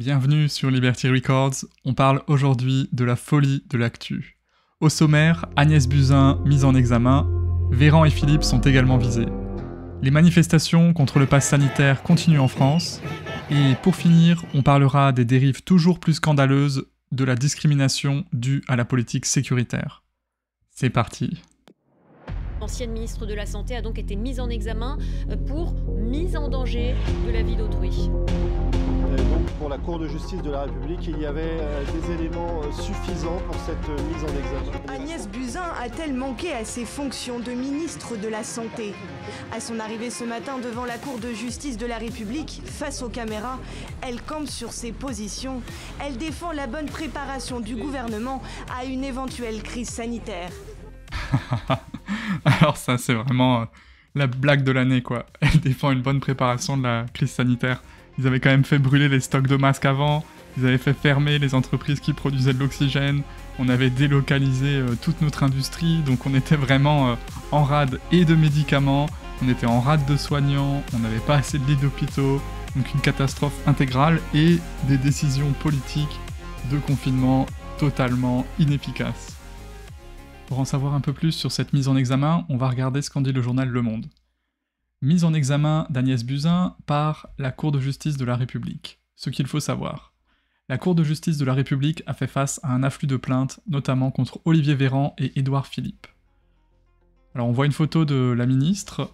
Bienvenue sur Liberty Records, on parle aujourd'hui de la folie de l'actu. Au sommaire, Agnès Buzyn mise en examen, Véran et Philippe sont également visés. Les manifestations contre le pass sanitaire continuent en France, et pour finir, on parlera des dérives toujours plus scandaleuses de la discrimination due à la politique sécuritaire. C'est parti. L'ancienne ministre de la Santé a donc été mise en examen pour mise en danger de la vie d'autrui. Donc pour la Cour de justice de la République, il y avait des éléments suffisants pour cette mise en examen. Agnès Buzyn a-t-elle manqué à ses fonctions de ministre de la Santé? À son arrivée ce matin devant la Cour de justice de la République, face aux caméras, elle campe sur ses positions. Elle défend la bonne préparation du gouvernement à une éventuelle crise sanitaire. Alors ça, c'est vraiment la blague de l'année, quoi. Elle défend une bonne préparation de la crise sanitaire. Ils avaient quand même fait brûler les stocks de masques avant, ils avaient fait fermer les entreprises qui produisaient de l'oxygène, on avait délocalisé toute notre industrie, donc on était vraiment en rade et de médicaments, on était en rade de soignants, on n'avait pas assez de lits d'hôpitaux, donc une catastrophe intégrale et des décisions politiques de confinement totalement inefficaces. Pour en savoir un peu plus sur cette mise en examen, on va regarder ce qu'en dit le journal Le Monde. Mise en examen d'Agnès Buzyn par la Cour de justice de la République. Ce qu'il faut savoir. La Cour de justice de la République a fait face à un afflux de plaintes, notamment contre Olivier Véran et Édouard Philippe. Alors on voit une photo de la ministre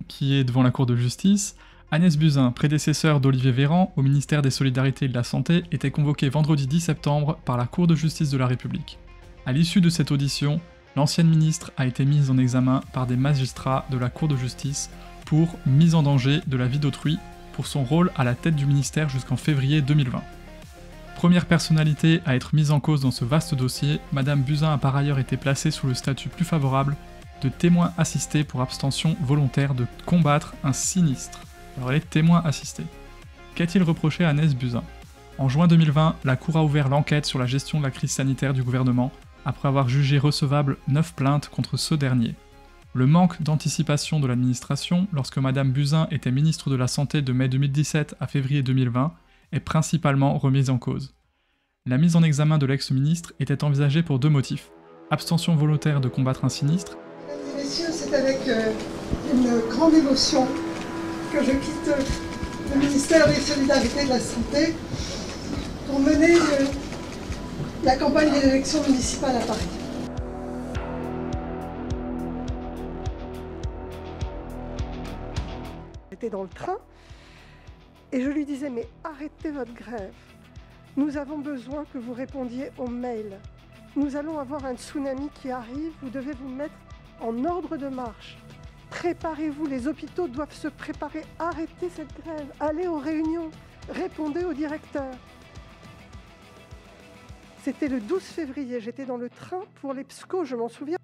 qui est devant la Cour de justice. Agnès Buzyn, prédécesseur d'Olivier Véran au ministère des Solidarités et de la Santé, était convoquée vendredi 10 septembre par la Cour de justice de la République. À l'issue de cette audition, l'ancienne ministre a été mise en examen par des magistrats de la Cour de justice pour mise en danger de la vie d'autrui pour son rôle à la tête du ministère jusqu'en février 2020. Première personnalité à être mise en cause dans ce vaste dossier, Madame Buzyn a par ailleurs été placée sous le statut plus favorable de témoin assisté pour abstention volontaire de combattre un sinistre. Alors elle est témoin assisté. Qu'a-t-il reproché à Agnès Buzyn? En juin 2020, la Cour a ouvert l'enquête sur la gestion de la crise sanitaire du gouvernement, après avoir jugé recevables 9 plaintes contre ce dernier. Le manque d'anticipation de l'administration, lorsque Madame Buzyn était ministre de la Santé de mai 2017 à février 2020, est principalement remise en cause. La mise en examen de l'ex-ministre était envisagée pour 2 motifs. Abstention volontaire de combattre un sinistre. Mesdames et messieurs, c'est avec une grande émotion que je quitte le ministère des Solidarités et de la Santé pour mener la campagne des élections municipales à Paris. J'étais dans le train et je lui disais mais arrêtez votre grève. Nous avons besoin que vous répondiez aux mails. Nous allons avoir un tsunami qui arrive, vous devez vous mettre en ordre de marche. Préparez-vous, les hôpitaux doivent se préparer. Arrêtez cette grève, allez aux réunions, répondez au directeur. C'était le 12 février, j'étais dans le train pour les PSCO, je m'en souviens.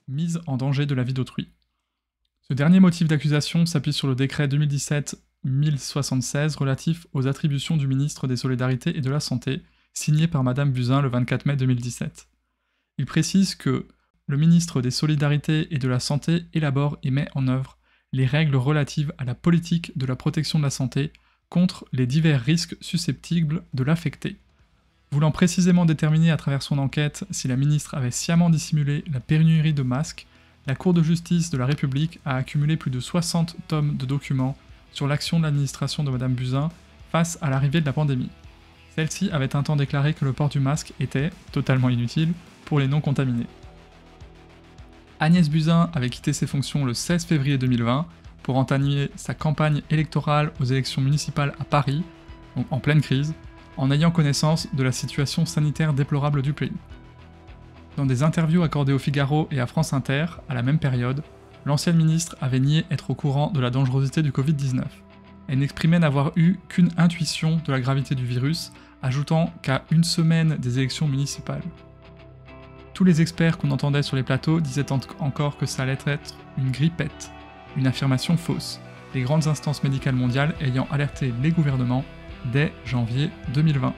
Mise en danger de la vie d'autrui. Ce dernier motif d'accusation s'appuie sur le décret 2017-1076 relatif aux attributions du ministre des Solidarités et de la Santé, signé par Madame Buzyn le 24 mai 2017. Il précise que le ministre des Solidarités et de la Santé élabore et met en œuvre les règles relatives à la politique de la protection de la santé contre les divers risques susceptibles de l'affecter. Voulant précisément déterminer à travers son enquête si la ministre avait sciemment dissimulé la pénurie de masques, la Cour de justice de la République a accumulé plus de 60 tomes de documents sur l'action de l'administration de Madame Buzyn face à l'arrivée de la pandémie. Celle-ci avait un temps déclaré que le port du masque était totalement inutile pour les non-contaminés. Agnès Buzyn avait quitté ses fonctions le 16 février 2020 pour entamer sa campagne électorale aux élections municipales à Paris, donc en pleine crise, en ayant connaissance de la situation sanitaire déplorable du pays. Dans des interviews accordées au Figaro et à France Inter, à la même période, l'ancienne ministre avait nié être au courant de la dangerosité du Covid-19. Elle n'exprimait n'avoir eu qu'une intuition de la gravité du virus, ajoutant qu'à une semaine des élections municipales. Tous les experts qu'on entendait sur les plateaux disaient encore que ça allait être une grippette, une affirmation fausse, les grandes instances médicales mondiales ayant alerté les gouvernements dès janvier 2020.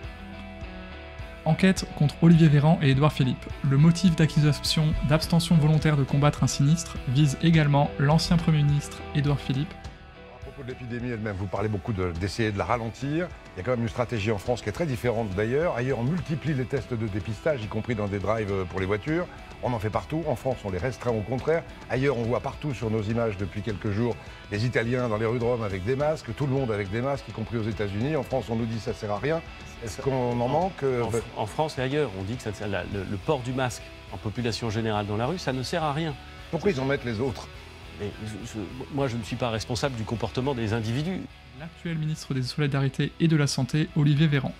Enquête contre Olivier Véran et Édouard Philippe. Le motif d'accusation d'abstention volontaire de combattre un sinistre vise également l'ancien Premier ministre Édouard Philippe. À propos de l'épidémie elle-même, vous parlez beaucoup d'essayer de la ralentir. Il y a quand même une stratégie en France qui est très différente d'ailleurs. Ailleurs, on multiplie les tests de dépistage, y compris dans des drives pour les voitures. On en fait partout. En France, on les restreint au contraire. Ailleurs, on voit partout sur nos images depuis quelques jours les Italiens dans les rues de Rome avec des masques, tout le monde avec des masques, y compris aux États-Unis. En France, on nous dit que ça sert à rien. Est-ce qu'on en manque en France et ailleurs, on dit que le port du masque en population générale dans la rue, ça ne sert à rien. Pourquoi ils en mettent les autres? Mais moi, je ne suis pas responsable du comportement des individus. L'actuel ministre des Solidarités et de la Santé, Olivier Véran.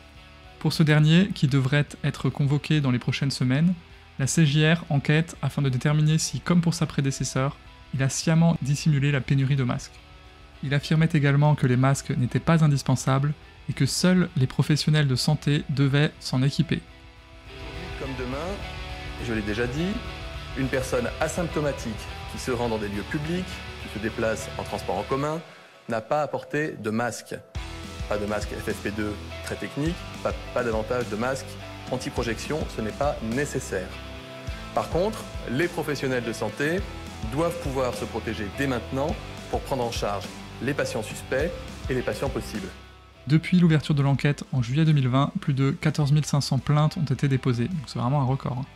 Pour ce dernier, qui devrait être convoqué dans les prochaines semaines, la CJR enquête afin de déterminer si, comme pour sa prédécesseur, il a sciemment dissimulé la pénurie de masques. Il affirmait également que les masques n'étaient pas indispensables et que seuls les professionnels de santé devaient s'en équiper. Comme demain, et je l'ai déjà dit, une personne asymptomatique qui se rend dans des lieux publics, qui se déplace en transport en commun, n'a pas à porter de masque. Pas de masque FFP2 très technique, pas davantage de masque anti-projection, ce n'est pas nécessaire. Par contre, les professionnels de santé doivent pouvoir se protéger dès maintenant pour prendre en charge les patients suspects et les patients possibles. Depuis l'ouverture de l'enquête en juillet 2020, plus de 14 500 plaintes ont été déposées, donc c'est vraiment un record. Hein.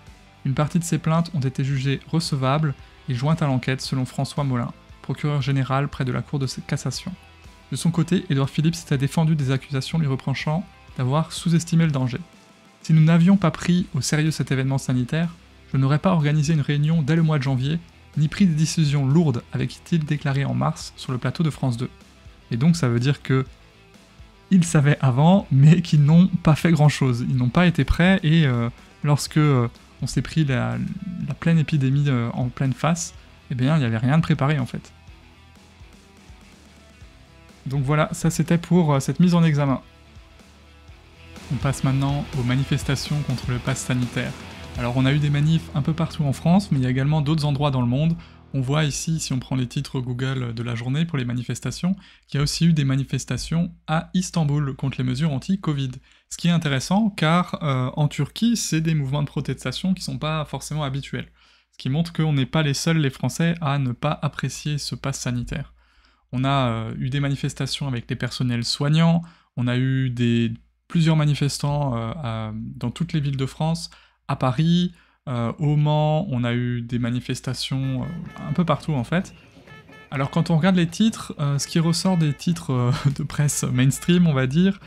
Une partie de ces plaintes ont été jugées recevables et jointes à l'enquête selon François Molin, procureur général près de la Cour de cassation. De son côté, Édouard Philippe s'était défendu des accusations lui reprochant d'avoir sous-estimé le danger. Si nous n'avions pas pris au sérieux cet événement sanitaire, je n'aurais pas organisé une réunion dès le mois de janvier, ni pris des décisions lourdes, avait-il déclaré en mars sur le plateau de France 2. Et donc ça veut dire que ils savaient avant, mais qu'ils n'ont pas fait grand-chose. Ils n'ont pas été prêts, et lorsque on s'est pris la pleine épidémie en pleine face, eh bien il n'y avait rien de préparé en fait. Donc voilà, ça c'était pour cette mise en examen. On passe maintenant aux manifestations contre le pass sanitaire. Alors on a eu des manifs un peu partout en France, mais il y a également d'autres endroits dans le monde. On voit ici, si on prend les titres Google de la journée pour les manifestations, qu'il y a aussi eu des manifestations à Istanbul contre les mesures anti-Covid. Ce qui est intéressant, car en Turquie, c'est des mouvements de protestation qui sont pas forcément habituels. Ce qui montre qu'on n'est pas les seuls, les Français, à ne pas apprécier ce pass sanitaire. On a eu des manifestations avec les personnels soignants, on a eu plusieurs manifestants dans toutes les villes de France, à Paris, au Mans, on a eu des manifestations un peu partout en fait. Alors quand on regarde les titres, ce qui ressort des titres de presse mainstream, on va dire,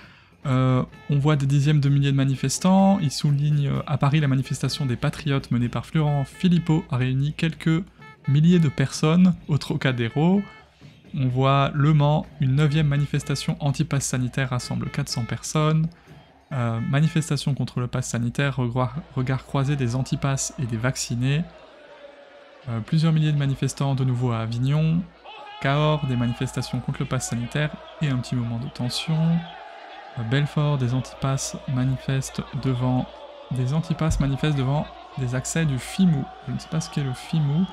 on voit des dizaines de milliers de manifestants. Il souligne à Paris la manifestation des Patriotes menée par Florent Philippot a réuni quelques milliers de personnes au Trocadéro. On voit Le Mans, une 9e manifestation anti-pass sanitaire rassemble 400 personnes. Manifestation contre le pass sanitaire, regard croisé des anti-pass et des vaccinés. Plusieurs milliers de manifestants de nouveau à Avignon. Cahors, des manifestations contre le pass sanitaire et un petit moment de tension. Belfort, des anti-pass manifestent devant des accès du FIMU. Je ne sais pas ce qu'est le FIMU.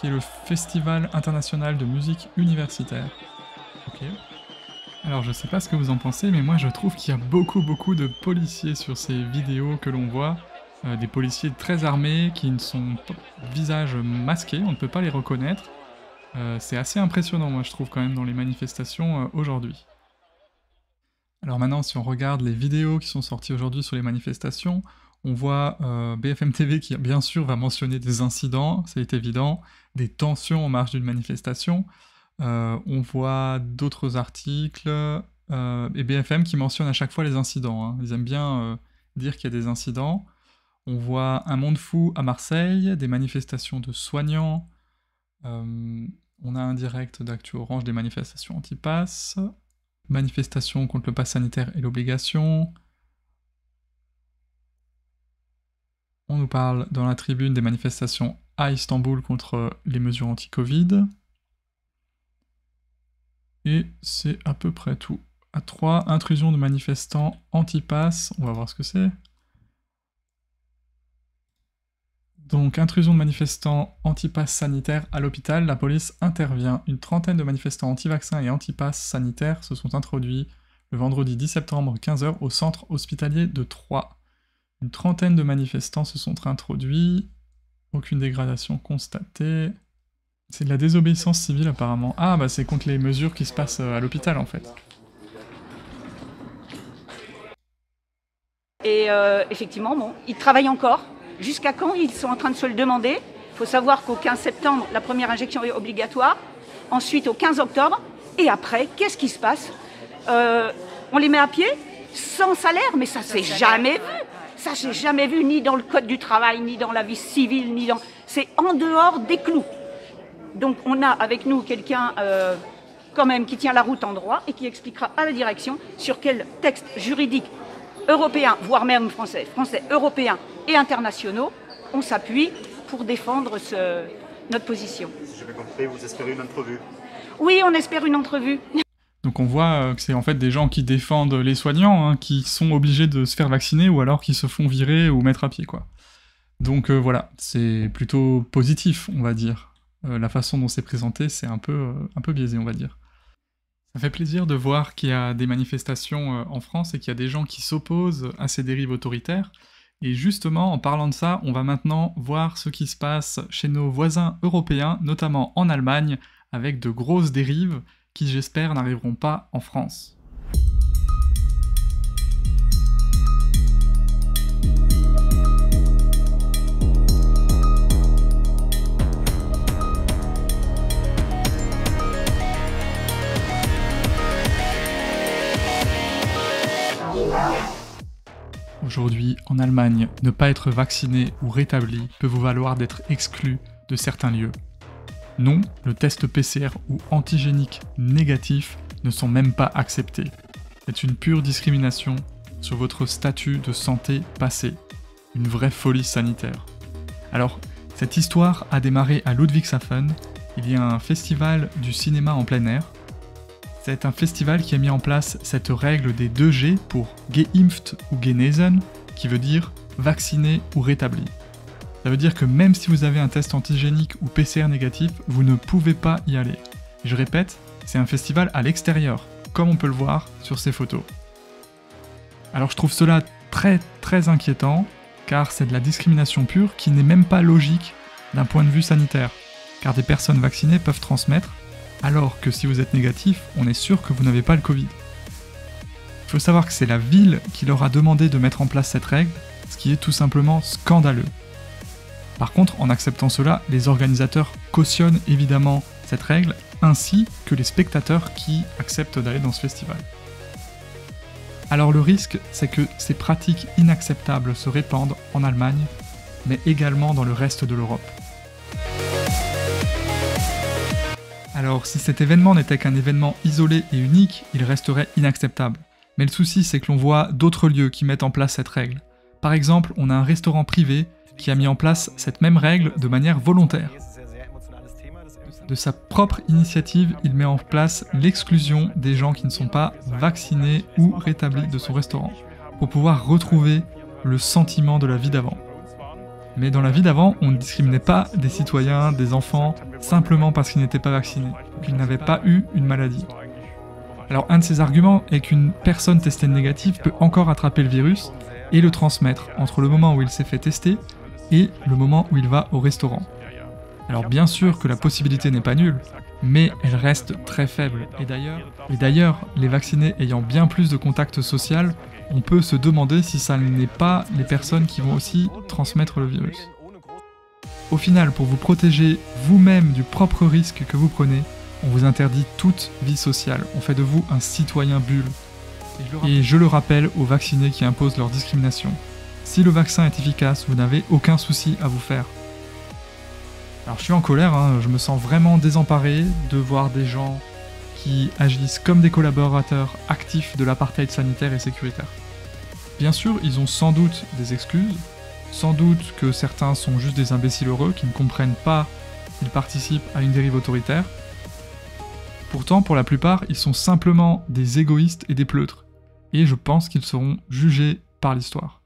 Qui est le Festival International de Musique Universitaire. Ok. Alors je sais pas ce que vous en pensez, mais moi je trouve qu'il y a beaucoup de policiers sur ces vidéos que l'on voit. Des policiers très armés qui ne sont pas visage masqué, on ne peut pas les reconnaître. C'est assez impressionnant moi je trouve quand même dans les manifestations aujourd'hui. Alors maintenant si on regarde les vidéos qui sont sorties aujourd'hui sur les manifestations, on voit BFM TV qui bien sûr va mentionner des incidents, c'est évident, des tensions en marge d'une manifestation. On voit d'autres articles, et BFM qui mentionne à chaque fois les incidents. Hein. Ils aiment bien dire qu'il y a des incidents. On voit un monde fou à Marseille, des manifestations de soignants. On a un direct d'Actu Orange des manifestations anti-pass. Manifestations contre le pass sanitaire et l'obligation. On nous parle dans la tribune des manifestations à Istanbul contre les mesures anti-Covid. Et c'est à peu près tout. À 3, intrusion de manifestants anti-pass, on va voir ce que c'est. Donc, intrusion de manifestants anti-pass sanitaire à l'hôpital, la police intervient. Une trentaine de manifestants anti-vaccins et anti-pass sanitaires se sont introduits le vendredi 10 septembre 15h au centre hospitalier de Troyes. Une trentaine de manifestants se sont introduits, aucune dégradation constatée. C'est de la désobéissance civile apparemment. Ah bah c'est contre les mesures qui se passent à l'hôpital en fait. Et effectivement, bon, ils travaillent encore. Jusqu'à quand ils sont en train de se le demander. Il faut savoir qu'au 15 septembre, la première injection est obligatoire. Ensuite, au 15 octobre. Et après, qu'est-ce qui se passe? On les met à pied, sans salaire, mais ça s'est jamais vu. Ça s'est jamais vu, ni dans le code du travail, ni dans la vie civile, ni dans... C'est en dehors des clous. Donc on a avec nous quelqu'un quand même qui tient la route en droit et qui expliquera à la direction sur quel texte juridique européen, voire même français, européens et internationaux, on s'appuie pour défendre notre position. Si j'ai bien compris, vous espérez une entrevue? Oui, on espère une entrevue. Donc on voit que c'est en fait des gens qui défendent les soignants, hein, qui sont obligés de se faire vacciner ou alors qui se font virer ou mettre à pied, quoi. Donc voilà, c'est plutôt positif, on va dire. La façon dont c'est présenté, c'est un peu biaisé, on va dire. Ça fait plaisir de voir qu'il y a des manifestations en France et qu'il y a des gens qui s'opposent à ces dérives autoritaires. Et justement, en parlant de ça, on va maintenant voir ce qui se passe chez nos voisins européens, notamment en Allemagne, avec de grosses dérives qui, j'espère, n'arriveront pas en France. Aujourd'hui, en Allemagne, ne pas être vacciné ou rétabli peut vous valoir d'être exclu de certains lieux. Non, le test PCR ou antigénique négatif ne sont même pas acceptés. C'est une pure discrimination sur votre statut de santé passé. Une vraie folie sanitaire. Alors, cette histoire a démarré à Ludwigshafen. Il y a un festival du cinéma en plein air. C'est un festival qui a mis en place cette règle des 2G pour geimpft ou genesen, qui veut dire vacciné ou rétabli. Ça veut dire que même si vous avez un test antigénique ou PCR négatif, vous ne pouvez pas y aller. Je répète, c'est un festival à l'extérieur, comme on peut le voir sur ces photos. Alors je trouve cela très inquiétant, car c'est de la discrimination pure qui n'est même pas logique d'un point de vue sanitaire, car des personnes vaccinées peuvent transmettre, alors que si vous êtes négatif, on est sûr que vous n'avez pas le Covid. Il faut savoir que c'est la ville qui leur a demandé de mettre en place cette règle, ce qui est tout simplement scandaleux. Par contre, en acceptant cela, les organisateurs cautionnent évidemment cette règle, ainsi que les spectateurs qui acceptent d'aller dans ce festival. Alors le risque, c'est que ces pratiques inacceptables se répandent en Allemagne, mais également dans le reste de l'Europe. Alors si cet événement n'était qu'un événement isolé et unique, il resterait inacceptable. Mais le souci, c'est que l'on voit d'autres lieux qui mettent en place cette règle. Par exemple, on a un restaurant privé qui a mis en place cette même règle de manière volontaire. De sa propre initiative, il met en place l'exclusion des gens qui ne sont pas vaccinés ou rétablis de son restaurant, pour pouvoir retrouver le sentiment de la vie d'avant. Mais dans la vie d'avant, on ne discriminait pas des citoyens, des enfants, simplement parce qu'ils n'étaient pas vaccinés, qu'ils n'avaient pas eu une maladie. Alors un de ces arguments est qu'une personne testée négative peut encore attraper le virus et le transmettre entre le moment où il s'est fait tester et le moment où il va au restaurant. Alors bien sûr que la possibilité n'est pas nulle, mais elle reste très faible. Et d'ailleurs, les vaccinés ayant bien plus de contacts sociaux, on peut se demander si ça n'est pas les personnes qui vont aussi transmettre le virus. Au final, pour vous protéger vous-même du propre risque que vous prenez, on vous interdit toute vie sociale, on fait de vous un citoyen bulle. Et je le rappelle aux vaccinés qui imposent leur discrimination. Si le vaccin est efficace, vous n'avez aucun souci à vous faire. Alors je suis en colère, je me sens vraiment désemparé de voir des gens qui agissent comme des collaborateurs actifs de l'apartheid sanitaire et sécuritaire. Bien sûr, ils ont sans doute des excuses, sans doute que certains sont juste des imbéciles heureux qui ne comprennent pas qu'ils participent à une dérive autoritaire. Pourtant, pour la plupart, ils sont simplement des égoïstes et des pleutres, et je pense qu'ils seront jugés par l'histoire.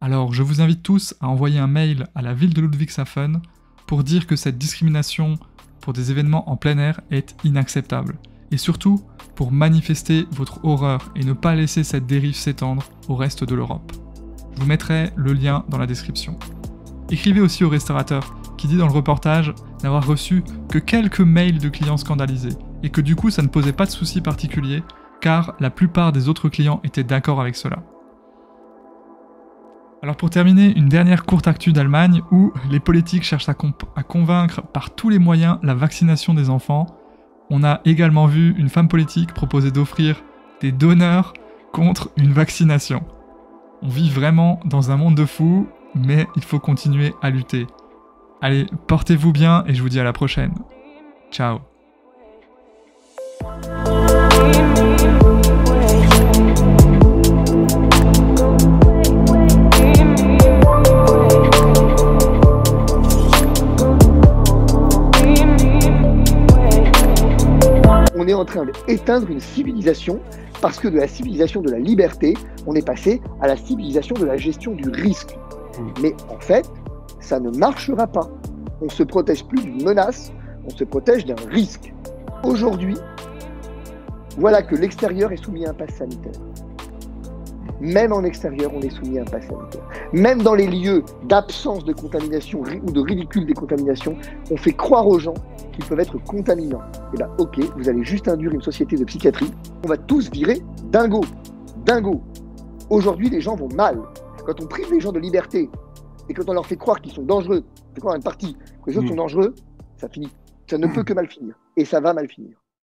Alors je vous invite tous à envoyer un mail à la ville de Ludwigshafen pour dire que cette discrimination pour des événements en plein air est inacceptable, et surtout pour manifester votre horreur et ne pas laisser cette dérive s'étendre au reste de l'Europe. Je vous mettrai le lien dans la description. Écrivez aussi au restaurateur qui dit dans le reportage n'avoir reçu que quelques mails de clients scandalisés et que du coup ça ne posait pas de soucis particuliers car la plupart des autres clients étaient d'accord avec cela. Alors pour terminer, une dernière courte actu d'Allemagne où les politiques cherchent à convaincre par tous les moyens la vaccination des enfants. On a également vu une femme politique proposer d'offrir des donneurs contre une vaccination. On vit vraiment dans un monde de fous, mais il faut continuer à lutter. Allez, portez-vous bien et je vous dis à la prochaine. Ciao. On est en train d'éteindre une civilisation parce que de la civilisation de la liberté, on est passé à la civilisation de la gestion du risque. Mais en fait, ça ne marchera pas. On ne se protège plus d'une menace, on se protège d'un risque. Aujourd'hui, voilà que l'extérieur est soumis à un pass sanitaire. Même en extérieur, on est soumis à un pass sanitaire. Même dans les lieux d'absence de contamination ou de ridicule des contaminations, on fait croire aux gens qu'ils peuvent être contaminants. Et bien, ok, vous allez juste induire une société de psychiatrie. On va tous virer dingo. Dingo. Aujourd'hui, les gens vont mal. Quand on prive les gens de liberté et quand on leur fait croire qu'ils sont dangereux, on fait croire à une partie que les autres sont dangereux, ça finit. Ça ne peut que mal finir. Et ça va mal finir.